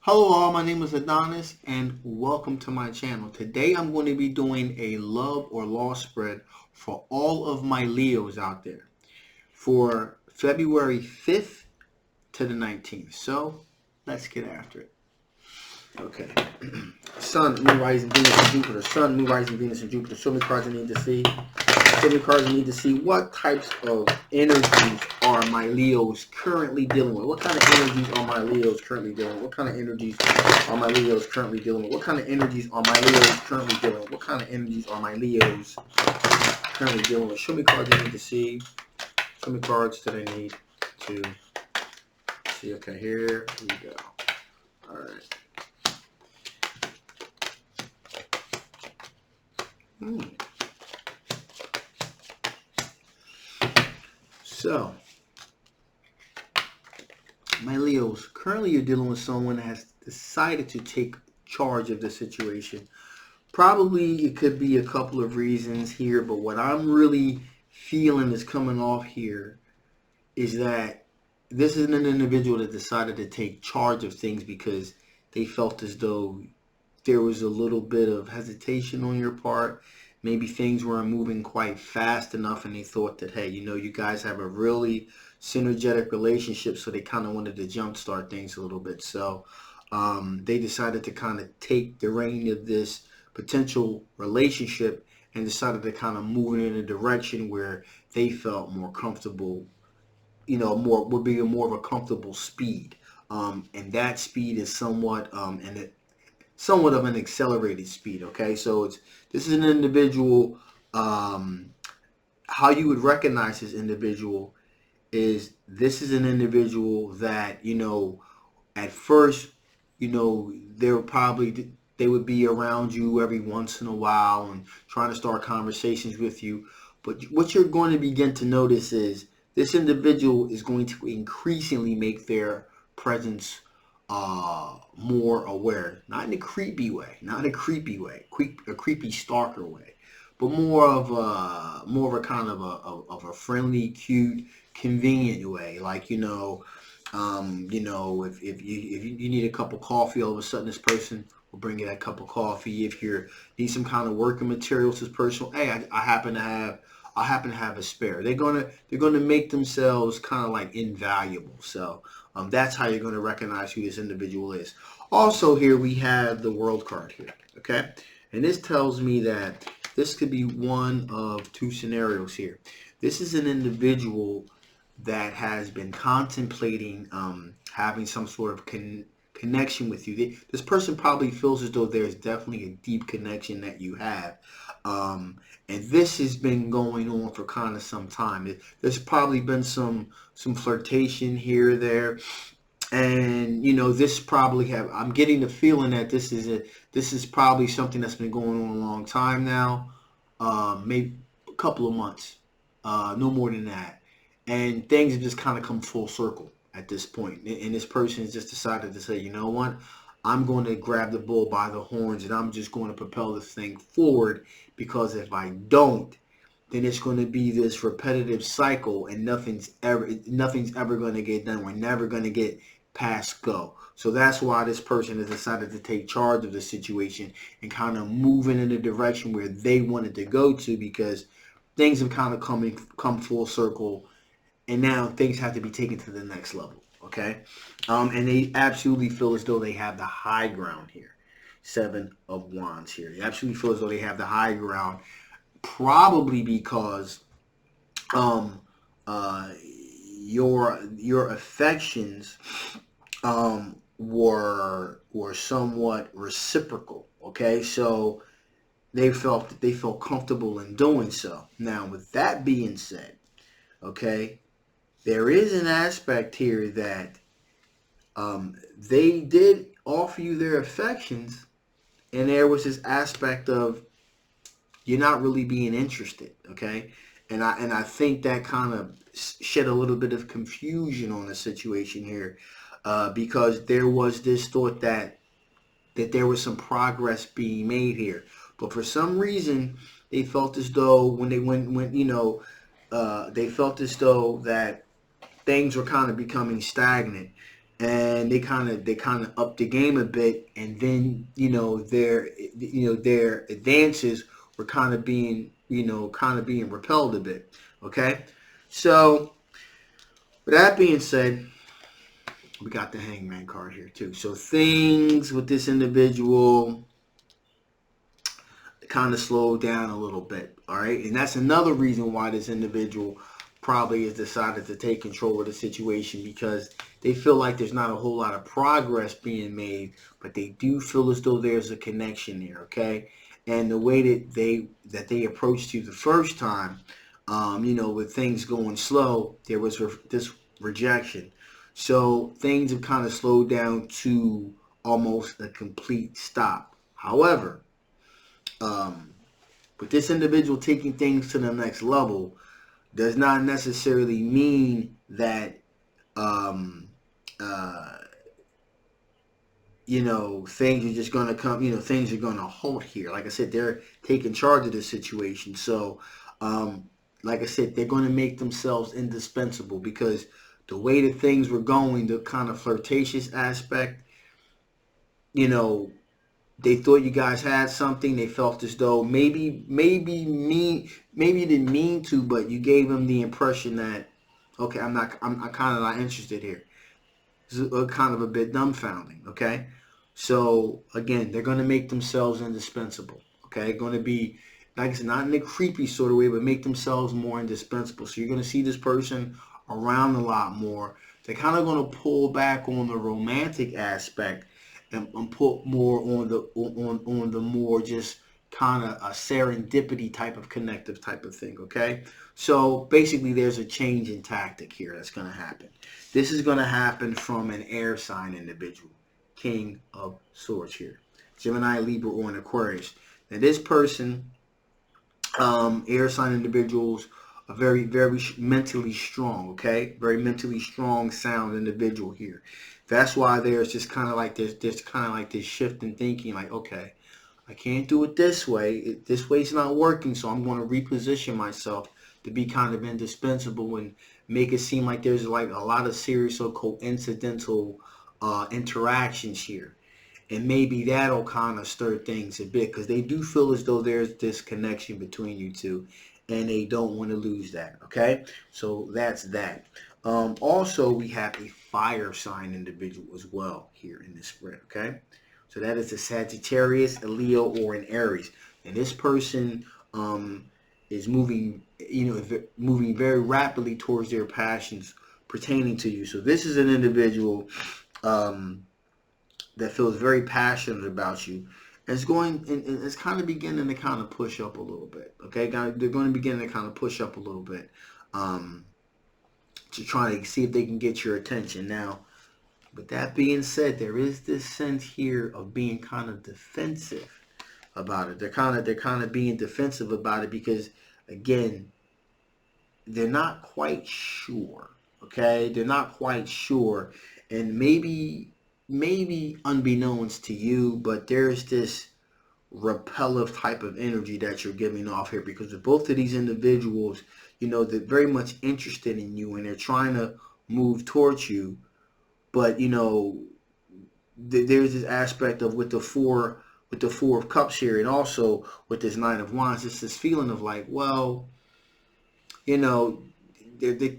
Hello all, my name is Adonis and welcome to my channel. Today I'm going to be doing a love or loss spread for all of my Leos out there for February 5th to the 19th. So let's get after it. Okay. Sun, Moon, Rising, Venus, and Jupiter. Sun, Moon, Rising, Venus, and Jupiter. Show me cards I need to see. Show me cards I need to see. What types of energies are my Leos currently dealing with? What kind of energies are my Leos currently dealing with? What kind of energies are my Leos currently dealing with? What kind of energies are my Leos currently dealing with? What kind of energies are my Leos currently dealing with? Show me cards I need to see. Show me cards that I need to see. Okay, here we go. All right. So, my Leos, currently you're dealing with someone that has decided to take charge of the situation. Probably it could be a couple of reasons here, but what I'm really feeling is coming off here is that this is an individual that decided to take charge of things because they felt as though there was a little bit of hesitation on your part. Maybe things weren't moving quite fast enough and they thought that, hey, you guys have a really synergetic relationship, so they kind of wanted to jumpstart things a little bit. So they decided to kind of take the reign of this potential relationship and decided to kind of move it in a direction where they felt more comfortable, would be more of a comfortable speed. And that speed is somewhat somewhat of an accelerated speed. Okay, so this is an individual. How you would recognize this individual is this is an individual that at first they would be around you every once in a while and trying to start conversations with you. But what you're going to begin to notice is this individual is going to increasingly make their presence more aware, not in a creepy way, a creepy stalker way, but more of a kind of a friendly, cute, convenient way. Like if you need a cup of coffee, all of a sudden this person will bring you that cup of coffee. If you need some kind of working materials, this person, hey, I happen to have a spare. They're gonna make themselves kind of like invaluable. So that's how you're going to recognize who this individual is. Also, here we have the World card here. Okay, and this tells me that this could be one of two scenarios here. This is an individual that has been contemplating having some sort of connection with you. This person probably feels as though there's definitely a deep connection that you have. And this has been going on for kind of some time. There's probably been some flirtation here or there. And this probably I'm getting the feeling that this is probably something that's been going on a long time now. Maybe a couple of months. No more than that. And things have just kind of come full circle at this point. And this person has just decided to say, you know what? I'm going to grab the bull by the horns and I'm just going to propel this thing forward, because if I don't, then it's going to be this repetitive cycle and nothing's ever going to get done. We're never going to get past go. So that's why this person has decided to take charge of the situation and kind of moving in the direction where they wanted to go to, because things have kind of come full circle and now things have to be taken to the next level. Okay, and they absolutely feel as though they have the high ground here. Seven of Wands here. They absolutely feel as though they have the high ground, probably because your affections were somewhat reciprocal. Okay, so they felt comfortable in doing so. Now, with that being said, okay, there is an aspect here that they did offer you their affections, and there was this aspect of you're not really being interested, okay? And I think that kind of shed a little bit of confusion on the situation here, because there was this thought that there was some progress being made here, but for some reason they felt as though they felt as though that things were kind of becoming stagnant, and they kind of upped the game a bit, and then their advances were kind of being repelled a bit. Okay, so with that being said, we got the Hangman card here too. So things with this individual kind of slowed down a little bit. All right, and that's another reason why this individual probably has decided to take control of the situation, because they feel like there's not a whole lot of progress being made, but they do feel as though there's a connection there. Okay, and the way that they approached you the first time, with things going slow, there was this rejection. So things have kind of slowed down to almost a complete stop. However, with this individual taking things to the next level does not necessarily mean that things are just going to come, things are going to halt here. Like I said, they're taking charge of the situation. So, like I said, they're going to make themselves indispensable, because the way that things were going, the kind of flirtatious aspect, they thought you guys had something. They felt as though maybe you didn't mean to, but you gave them the impression that, okay, I'm kind of not interested here. It's kind of a bit dumbfounding. Okay, so again, they're going to make themselves indispensable. Okay, going to be, like I said, not in a creepy sort of way, but make themselves more indispensable. So you're going to see this person around a lot more. They're kind of going to pull back on the romantic aspect and put more on the more just kind of a serendipity type of connective type of thing. Okay, so basically there's a change in tactic here that's going to happen. This is going to happen from an air sign individual, King of Swords here, Gemini, Libra, or an Aquarius. Now this person, air sign individuals are very, very mentally strong. Okay, very mentally strong, sound individual here. That's why there's just kind of like there's kind of like this shift in thinking, like, okay, I can't do it this way. This way's not working, so I'm going to reposition myself to be kind of indispensable and make it seem like there's like a lot of serious or coincidental interactions here. And maybe that'll kind of stir things a bit, because they do feel as though there's this connection between you two, and they don't want to lose that. Okay, so that's that. Also, we have a fire sign individual as well here in this spread. Okay, so that is a Sagittarius, a Leo, or an Aries, and this person is moving, moving very rapidly towards their passions pertaining to you. So this is an individual that feels very passionate about you. It's going, and it's kind of beginning to kind of push up a little bit. Okay, they're going to begin to kind of push up a little bit. To try to see if they can get your attention. Now, with that being said, there is this sense here of being kind of defensive about it. They're kind of being defensive about it, because again, they're not quite sure. Okay, they're not quite sure, and maybe unbeknownst to you, but there's this repellent type of energy that you're giving off here, because of both of these individuals, they're very much interested in you, and they're trying to move towards you, but there's this aspect of with the four of cups here, and also with this Nine of Wands, it's this feeling of like, well, there's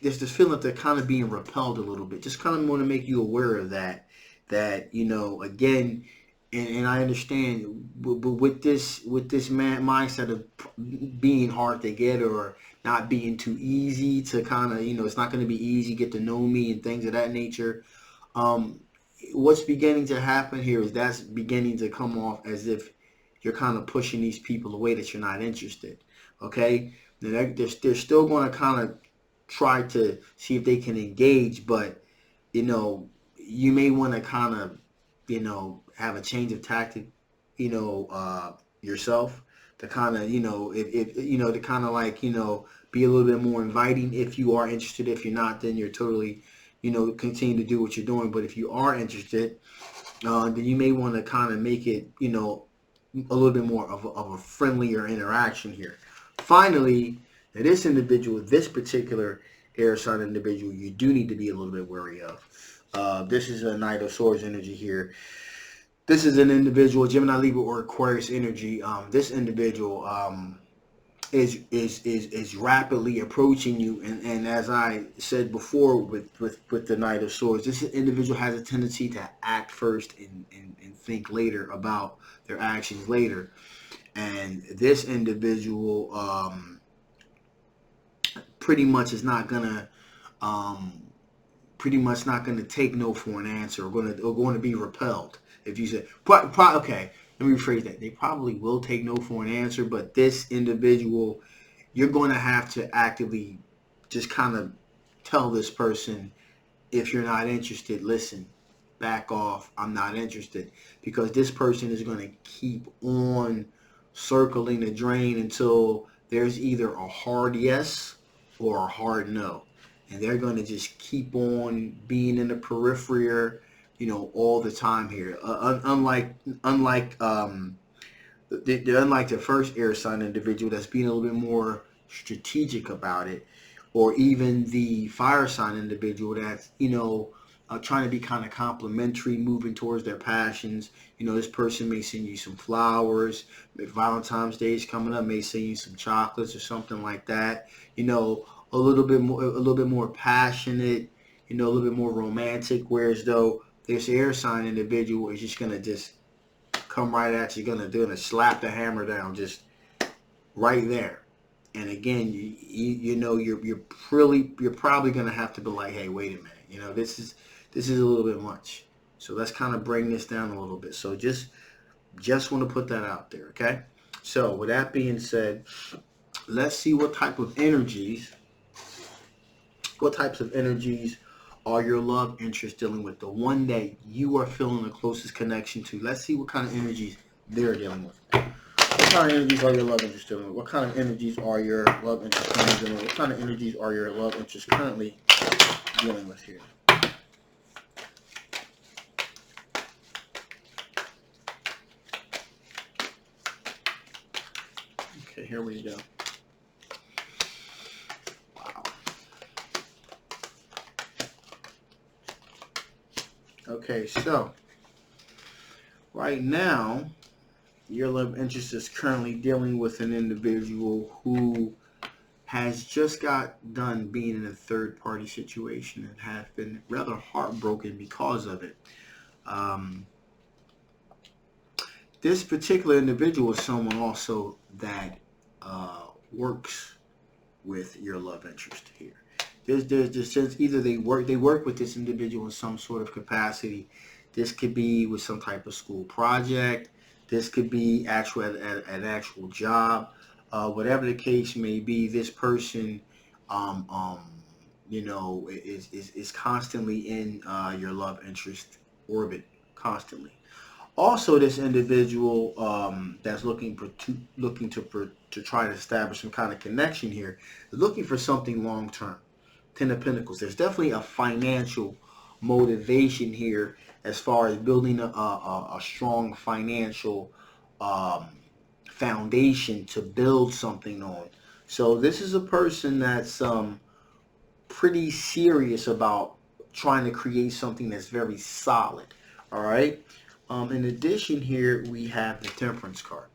this feeling that they're kind of being repelled a little bit. Just kind of want to make you aware of that again. And I understand, but with this mindset of being hard to get, or not being too easy to kind of, it's not going to be easy, get to know me and things of that nature. What's beginning to happen here is that's beginning to come off as if you're kind of pushing these people away, that you're not interested. Okay, they're still going to kind of try to see if they can engage, but you may want to kind of have a change of tactic, yourself, to kind of, if to kind of like, be a little bit more inviting if you are interested. If you're not, then you're totally, continue to do what you're doing. But if you are interested, then you may want to kind of make it, a little bit more of a friendlier interaction here. Finally, now this individual, this particular air sign individual, you do need to be a little bit wary of. This is a Knight of Swords energy here. This is an individual, Gemini, Libra, or Aquarius energy. This individual is rapidly approaching you, and as I said before, with the Knight of Swords, this individual has a tendency to act first and think later about their actions later. And this individual pretty much is not gonna take no for an answer, or going to be repelled. If you say, okay, let me rephrase that. They probably will take no for an answer, but this individual, you're going to have to actively just kind of tell this person, if you're not interested, listen, back off, I'm not interested. Because this person is going to keep on circling the drain until there's either a hard yes or a hard no. And they're going to just keep on being in the periphery, all the time here. Unlike the first air sign individual that's being a little bit more strategic about it, or even the fire sign individual that's trying to be kind of complimentary, moving towards their passions. This person may send you some flowers. If Valentine's Day is coming up, may send you some chocolates or something like that. A little bit more passionate, a little bit more romantic. Whereas though this air sign individual is just gonna come right at you, gonna slap the hammer down just right there. And again, you're probably gonna have to be like, hey, wait a minute, this is a little bit much. So let's kind of bring this down a little bit. So just want to put that out there, okay? So with that being said, let's see what types of energies are your love interest dealing with, the one that you are feeling the closest connection to. Let's see what kind of energies they're dealing with. What kind of energies are your love interest dealing with? What kind of energies are your love interest currently dealing with? What kind of energies are your love interest currently dealing with here? Okay, here we go. Wow. Okay, so right now, your love interest is currently dealing with an individual who has just got done being in a third-party situation and have been rather heartbroken because of it. This particular individual is someone also that works with your love interest here. There's this sense either they work with this individual in some sort of capacity. This could be with some type of school project. This could be an actual job. Whatever the case may be, this person is constantly in your love interest orbit, constantly. Also, this individual that's looking to try to establish some kind of connection here is looking for something long term. Ten of Pentacles. There's definitely a financial motivation here as far as building a strong financial foundation to build something on. So this is a person that's pretty serious about trying to create something that's very solid. All right. In addition, here we have the Temperance card.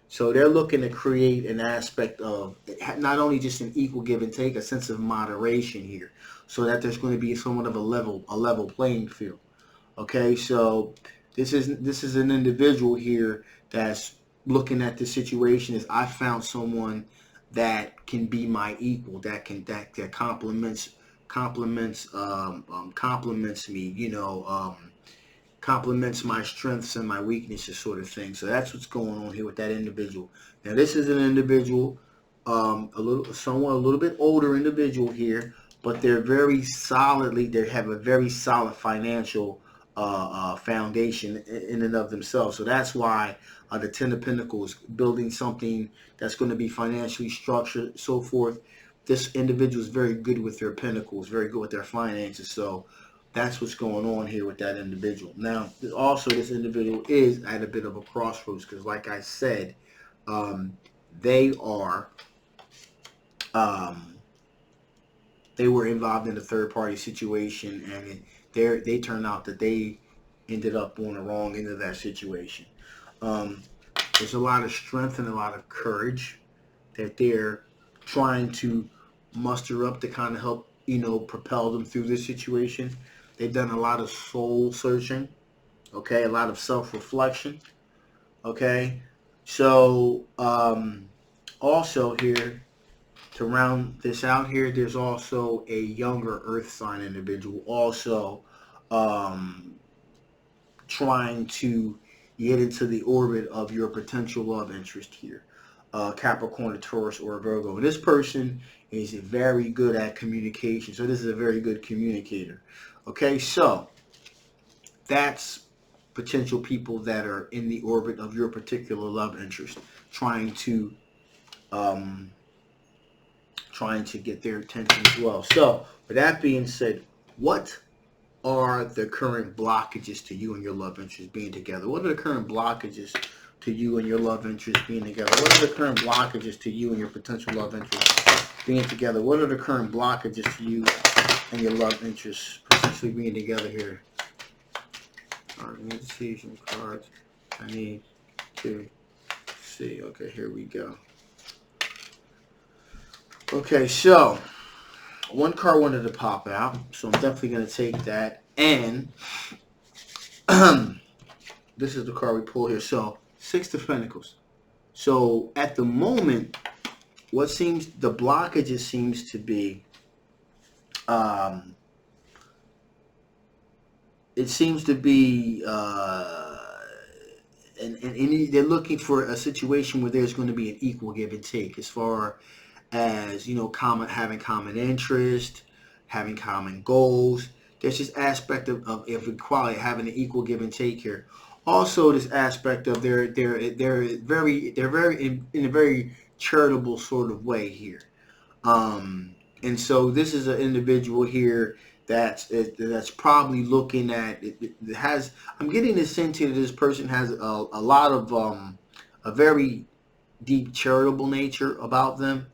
So they're looking to create an aspect of not only just an equal give and take, a sense of moderation here, so that there's going to be somewhat of a level playing field. Okay, so this is an individual here that's looking at the situation as, I found someone that can be my equal, that complements me, complements my strengths and my weaknesses, sort of thing. So that's what's going on here with that individual. Now this is an individual, a little bit older individual here, but they're very solidly, they have a very solid financial foundation in and of themselves. So that's why the Ten of Pentacles, building something that's going to be financially structured, so forth. This individual is very good with their pentacles, very good with their finances. So that's what's going on here with that individual. Now, also this individual is at a bit of a crossroads because, like I said, they were involved in a third-party situation, and they turn out that they ended up on the wrong end of that situation. There's a lot of strength and a lot of courage that they're trying to muster up to kind of help, propel them through this situation. They've done a lot of soul searching, okay, a lot of self-reflection, okay. So, also here, to round this out here, there's also a younger earth sign individual also um, trying to get into the orbit of your potential love interest here. Capricorn, Taurus, or Virgo. This person is very good at communication. So this is a very good communicator. Okay, so that's potential people that are in the orbit of your particular love interest, trying to um, get their attention as well. So with that being said, what are the current blockages to you and your love interest being together? What are the current blockages to you and your love interest being together? What are the current blockages to you and your potential love interest being together? What are the current blockages to you and your love interest potentially being together here? All right, I need to see some cards. I need to see. Okay, here we go. Okay, so one card wanted to pop out, so I'm definitely going to take that. And this is the card we pull here. So, Six of Pentacles. So, at the moment, the blockage seems to be, it seems to be, and they're looking for a situation where there's going to be an equal give and take as far as, having common interest, having common goals. There's this aspect of equality, having an equal give and take here. Also, this aspect of they're very in a very charitable sort of way here. And so this is an individual here that's probably looking at it has. I'm getting this sense here that this person has a lot of a very deep charitable nature about them.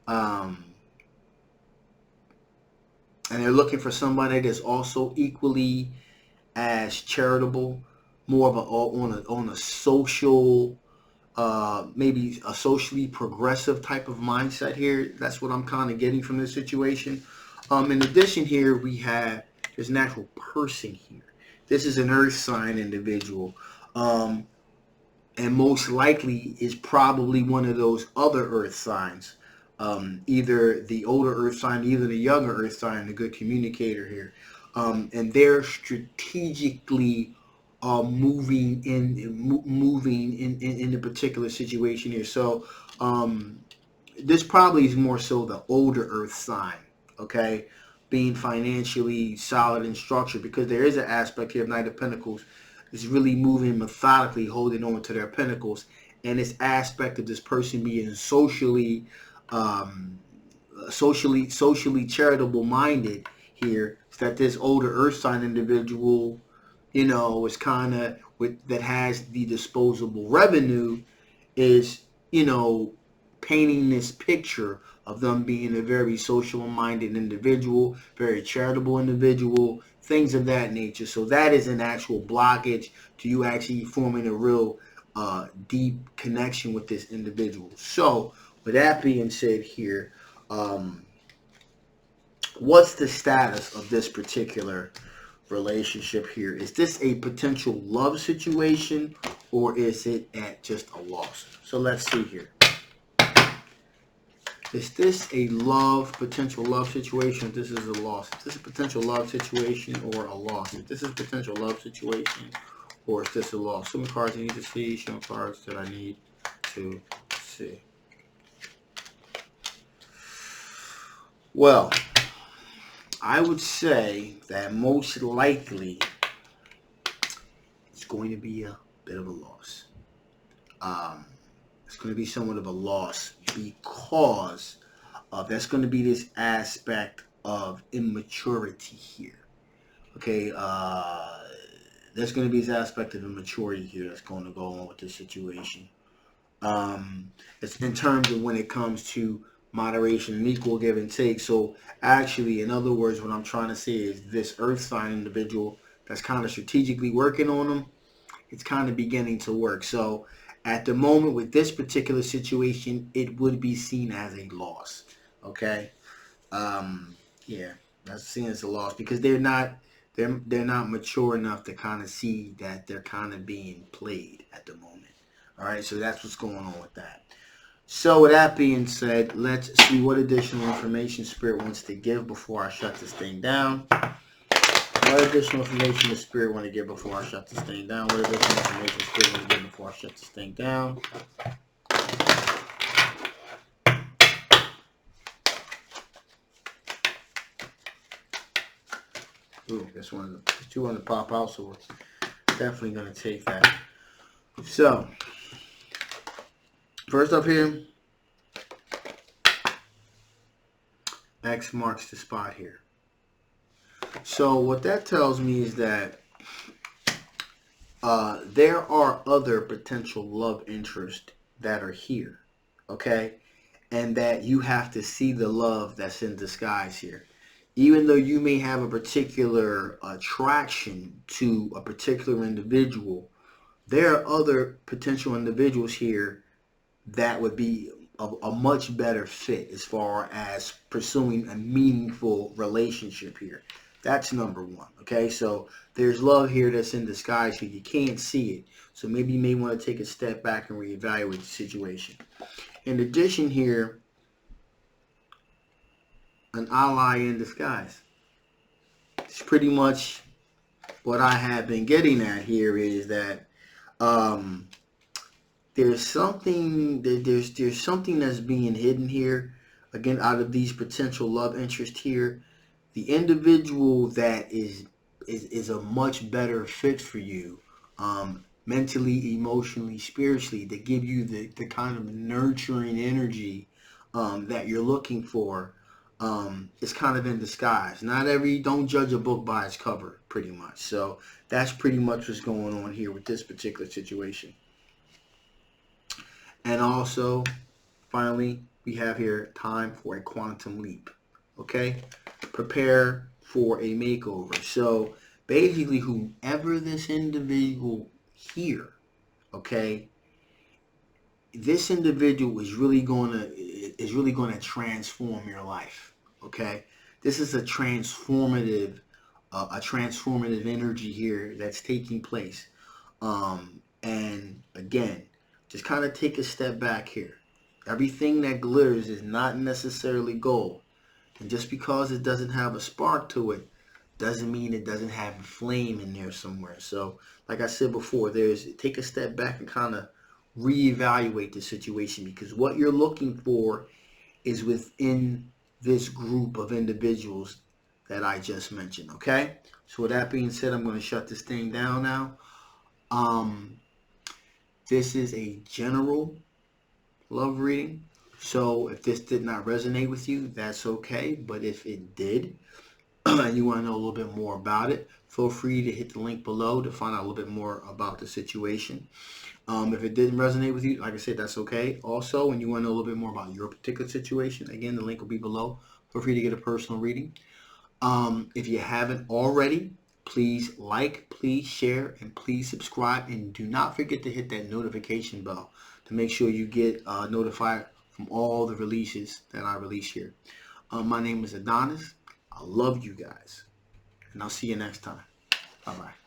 And they're looking for somebody that's also equally as charitable, more of on a social, maybe a socially progressive type of mindset here. That's what I'm kind of getting from this situation. In addition here, there's an actual person here. This is an earth sign individual. And most likely is probably one of those other earth signs. Either the older earth sign, either the younger earth sign, a good communicator here. And they're strategically moving in a particular situation here. So this probably is more so the older earth sign, okay, being financially solid and structured, because there is an aspect here of Knight of Pentacles is really moving methodically, holding on to their pentacles, and this aspect of this person being socially charitable minded here is that this older earth sign individual, is kind of that has the disposable revenue, is painting this picture of them being a very social minded individual, very charitable individual, things of that nature. So that is an actual blockage to you actually forming a real deep connection with this individual. So with that being said here, what's the status of this particular relationship here? Is this a potential love situation, or is it at just a loss? So let's see here. Is this a potential love situation? If this is a loss. Is this a potential love situation or a loss? If this is a potential love situation, or is this a loss? Some cards I need to see, some cards that I need to see. Well, I would say that most likely it's going to be a bit of a loss. It's going to be somewhat of a loss because that's going to be this aspect of immaturity here. Okay, there's going to be this aspect of immaturity here that's going to go on with this situation. It's in terms of when it comes to moderation and equal give and take. So actually, in other words, what I'm trying to say is this earth sign individual that's kind of strategically working on them, it's kind of beginning to work. So at the moment with this particular situation, it would be seen as a loss. Okay. Yeah, that's seen as a loss because they're not mature enough to kind of see that they're kind of being played at the moment. All right, so that's what's going on with that. So with that being said, let's see what additional information Spirit wants to give before I shut this thing down. What additional information does Spirit want to give before I shut this thing down? What additional information does Spirit want to give before I shut this thing down? Ooh, this one, two want to pop out, so we're definitely going to take that. So, first up here, X marks the spot here. So what that tells me is that there are other potential love interests that are here, okay? And that you have to see the love that's in disguise here. Even though you may have a particular attraction to a particular individual, there are other potential individuals here that would be a much better fit as far as pursuing a meaningful relationship here. That's number one. Okay, so there's love here that's in disguise here. You can't see it. So maybe you may want to take a step back and reevaluate the situation. In addition here, an ally in disguise. It's pretty much what I have been getting at here is that there's something that's being hidden here. Again, out of these potential love interests here, the individual that is a much better fit for you, mentally, emotionally, spiritually, to give you the kind of nurturing energy that you're looking for, is kind of in disguise. Don't judge a book by its cover, pretty much. So that's pretty much what's going on here with this particular situation. And also, finally, we have here time for a quantum leap. Okay? Prepare for a makeover. So basically, whoever this individual here, okay, this individual is really gonna transform your life. Okay? This is a transformative energy here that's taking place. And again, just kind of take a step back here. Everything that glitters is not necessarily gold. And just because it doesn't have a spark to it, doesn't mean it doesn't have a flame in there somewhere. So, like I said before, take a step back and kind of reevaluate the situation, because what you're looking for is within this group of individuals that I just mentioned. Okay? So with that being said, I'm going to shut this thing down now. This is a general love reading. So if this did not resonate with you, that's okay. But if it did, and you want to know a little bit more about it, feel free to hit the link below to find out a little bit more about the situation. If it didn't resonate with you, like I said, that's okay. Also, when you want to know a little bit more about your particular situation, again, the link will be below. Feel free to get a personal reading. If you haven't already, please like, please share, and please subscribe. And do not forget to hit that notification bell to make sure you get notified from all the releases that I release here. My name is Adonis. I love you guys. And I'll see you next time. Bye-bye.